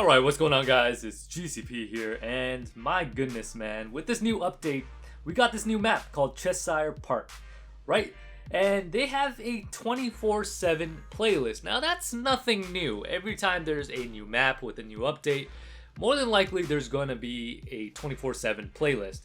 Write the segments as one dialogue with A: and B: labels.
A: Alright, what's going on, guys? It's GCP here, and my goodness, man, with this new update, we got this new map called Cheshire Park, right? And they have a 24/7 playlist. Now, that's nothing new. Every time there's a new map with a new update, more than likely there's going to be a 24/7 playlist.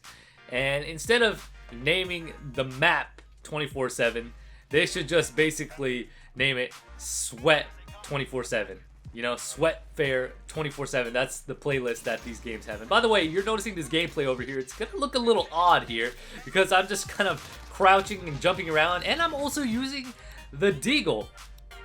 A: And instead of naming the map 24/7, they should just basically name it Sweat 24/7. You know, Sweat Fair 24/7. That's the playlist that these games have. And by the way, you're noticing this gameplay over here. It's gonna look a little odd here because I'm just kind of crouching and jumping around, and I'm also using the deagle.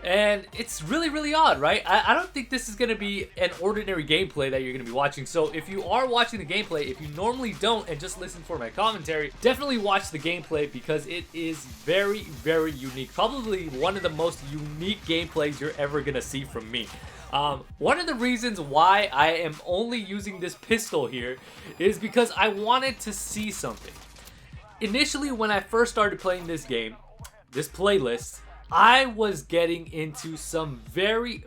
A: And it's really odd, right? I don't think this is going to be an ordinary gameplay that you're going to be watching. So if you are watching the gameplay, if you normally don't and just listen for my commentary, definitely watch the gameplay because it is very unique. Probably one of the most unique gameplays you're ever going to see from me. One of the reasons why I am only using this pistol here is because I wanted to see something. Initially, when I first started playing this game, this playlist, I was getting into some very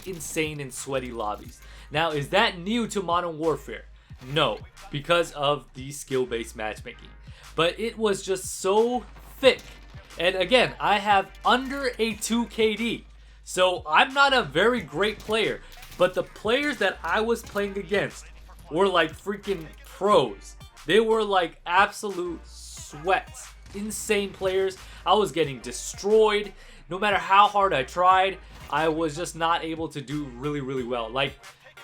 A: insane and sweaty lobbies. Now, is that new to Modern Warfare? No, because of the skill-based matchmaking. But it was just so thick. And again, I have under a 2 KD. So I'm not a very great player. But the players that I was playing against were like freaking pros. They were like absolute sweats. Insane players. I was getting destroyed. No matter how hard I tried, I was just not able to do really well. Like,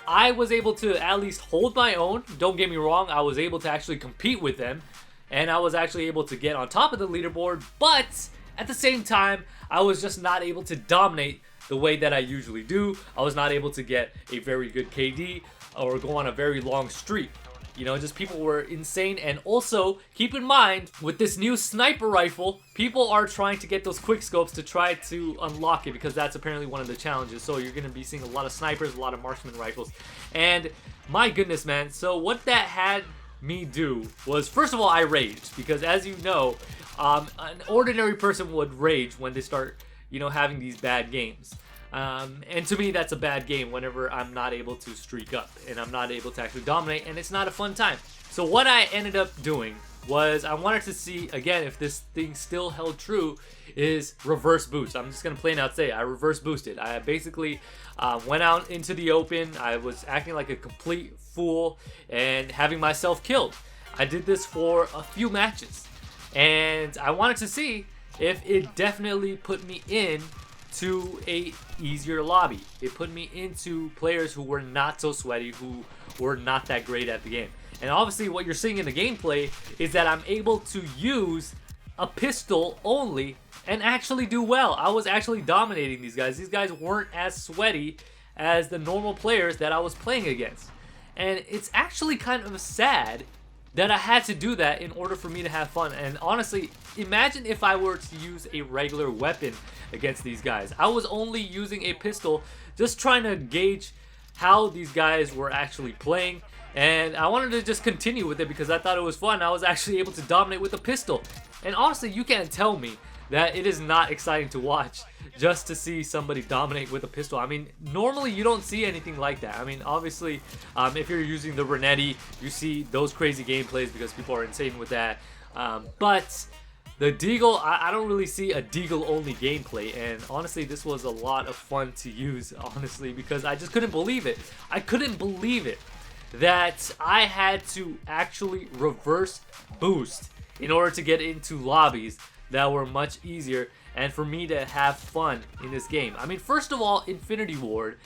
A: I was able to at least hold my own. Don't get me wrong, I was able to actually compete with them, and I was actually able to get on top of the leaderboard, but at the same time, I was just not able to dominate the way that I usually do. I was not able to get a very good KD or go on a very long streak. You know, just people were insane. And also, keep in mind, with this new sniper rifle, people are trying to get those quick scopes to try to unlock it because that's apparently one of the challenges. So you're going to be seeing a lot of snipers, a lot of marksman rifles. And my goodness, man. So what that had me do was, first of all, I raged. Because as you know, an ordinary person would rage when they start, you know, having these bad games. And to me, that's a bad game whenever I'm not able to streak up and I'm not able to actually dominate, and it's not a fun time. So what I ended up doing was I wanted to see, again, if this thing still held true, is reverse boost. I'm just going to plain out say I reverse boosted. I basically went out into the open. I was acting like a complete fool and having myself killed. I did this for a few matches, and I wanted to see if it definitely put me in to a easier lobby. It put me into players who were not so sweaty, who were not that great at the game. And obviously what you're seeing in the gameplay is that I'm able to use a pistol only and actually do well. I was actually dominating these guys. These guys weren't as sweaty as the normal players that I was playing against. And it's actually kind of sad that I had to do that in order for me to have fun. And honestly, imagine if I were to use a regular weapon against these guys. I was only using a pistol, just trying to gauge how these guys were actually playing. And I wanted to just continue with it because I thought it was fun. I was actually able to dominate with a pistol. And honestly, you can't tell me that it is not exciting to watch just to see somebody dominate with a pistol. I mean, normally you don't see anything like that. I mean, obviously, if you're using the Renetti, you see those crazy gameplays because people are insane with that. But the deagle, I don't really see a deagle-only gameplay. And honestly, this was a lot of fun to use, honestly, because I just couldn't believe it. I couldn't believe it that I had to actually reverse boost in order to get into lobbies that were much easier and for me to have fun in this game. I mean, first of all, Infinity Ward,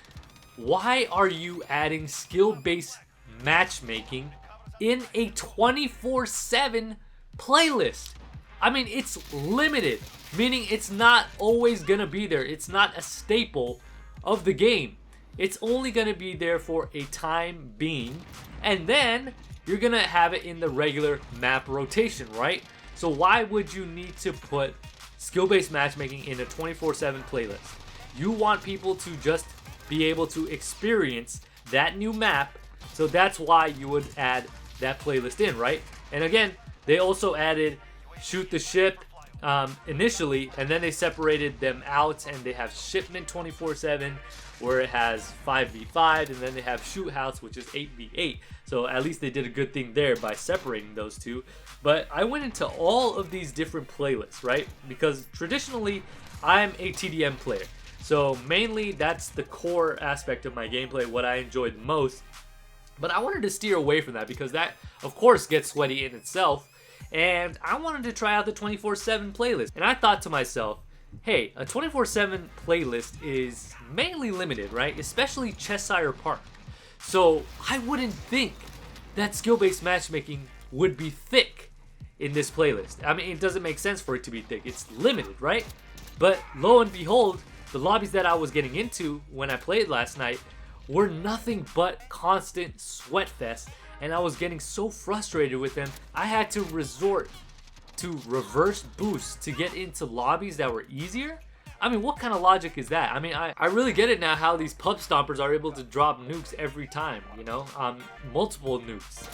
A: why are you adding skill-based matchmaking in a 24/7 playlist? I mean, it's limited, meaning it's not always gonna be there. It's not a staple of the game. It's only gonna be there for a time being, and then you're gonna have it in the regular map rotation, right? So why would you need to put skill-based matchmaking in a 24/7 playlist? You want people to just be able to experience that new map, so that's why you would add that playlist in, right? And again, they also added shoot the ship, initially, and then they separated them out, and they have shipment 24/7, where it has 5v5, and then they have shoot house, which is 8v8. So at least they did a good thing there by separating those two. But I went into all of these different playlists, right? Because traditionally, I'm a TDM player. So mainly that's the core aspect of my gameplay, what I enjoyed most. But I wanted to steer away from that because that, of course, gets sweaty in itself. And I wanted to try out the 24/7 playlist. And I thought to myself, hey, a 24/7 playlist is mainly limited, right? Especially Cheshire Park. So I wouldn't think that skill-based matchmaking would be thick in this playlist. I mean, it doesn't make sense for it to be thick. It's limited, right? But lo and behold, the lobbies that I was getting into when I played last night were nothing but constant sweat fest. And I was getting so frustrated with them, I had to resort to reverse boost to get into lobbies that were easier. I mean, what kind of logic is that? I mean, I really get it now how these pub stompers are able to drop nukes every time, you know? Multiple nukes.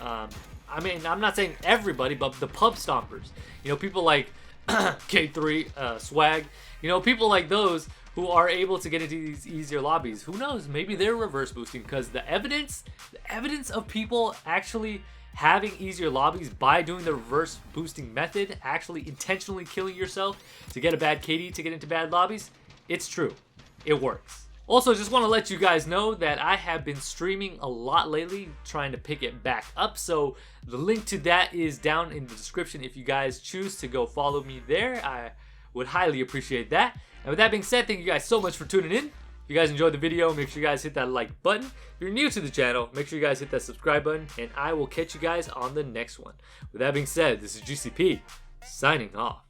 A: I mean, I'm not saying everybody, but the pub stompers. You know, people like K3, Swag, you know, people like those who are able to get into these easier lobbies. Who knows? Maybe they're reverse boosting, because the evidence of people actually having easier lobbies by doing the reverse boosting method, actually intentionally killing yourself to get a bad KD to get into bad lobbies, it's true. It works. Also, just want to let you guys know that I have been streaming a lot lately, trying to pick it back up. So the link to that is down in the description if you guys choose to go follow me there. I would highly appreciate that. And with that being said, thank you guys so much for tuning in. If you guys enjoyed the video, make sure you guys hit that like button. If you're new to the channel, make sure you guys hit that subscribe button, and I will catch you guys on the next one. With that being said, this is GCP, signing off.